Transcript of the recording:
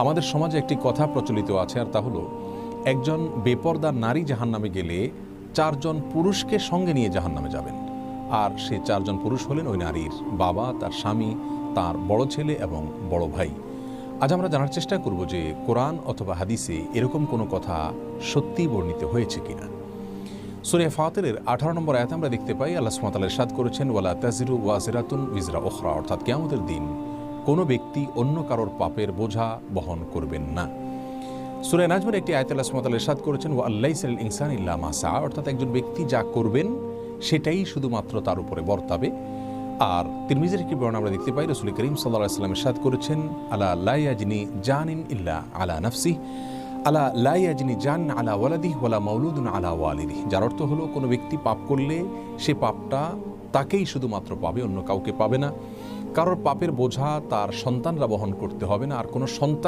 আমাদের সমাজে একটি কথা প্রচলিত আছে, আর তা হলো একজন বেপরদা নারী জাহান্নামে গেলে 4 জন পুরুষকে সঙ্গে নিয়ে জাহান্নামে যাবেন। আর সে 4 জন পুরুষ হলেন ওই নারীর বাবা, তার স্বামী, তার বড় ছেলে এবং বড় ভাই। আজ আমরা জানার চেষ্টা করব যে কোরআন অথবা হাদিসে এরকম কোনো কথা সত্যিই বর্ণিত হয়েছে কিনা। সূরা ফাতিরের 18 নম্বর আয়াতে আমরা দেখতে পাই আল্লাহ সুবহানাহু ওয়া তাআলা ইরশাদ করেছেন, ওয়ালা তাজিরু ওয়াজিরাতুন উযরা উখরা, অর্থাৎ কিয়ামতের দিন কোনো ব্যক্তি অন্য কারোর পাপের বোঝা বহন করবেন না। সূরা নাজমের একটি আয়াতে আল্লাহ সুবহানাহু ওয়া তাআলা ইরশাদ করেছেন, ওয়া আল্লাইসা লিল ইনসানি ইল্লা মা সা, অর্থাৎ একজন ব্যক্তি যা করবেন সেটাই শুধুমাত্র তার উপরে বর্তাবে। আর তিরমিজির একটি বর্ণনা আমরা দেখতে পাই, রাসূল করিম সাল্লাল্লাহু আলাইহি ওয়াসাল্লাম ইরশাদ করেছেন, আলা লা ইয়াজনি জানিন ইল্লা আলা নাফসিহি, আলা লা ইয়াজনি জান আলা ওয়ালাদিহি ওয়ালা মাউলুদুন আলা ওয়ালিদিহি, যার অর্থ হলো কোনো ব্যক্তি পাপ করলে সে পাপটা তাকেই শুধুমাত্র পাবে, অন্য কাউকে পাবে না। কারোর পাপের বোঝা তার সন্তানরা বহন করতে হবে না, আর কোনো সন্তান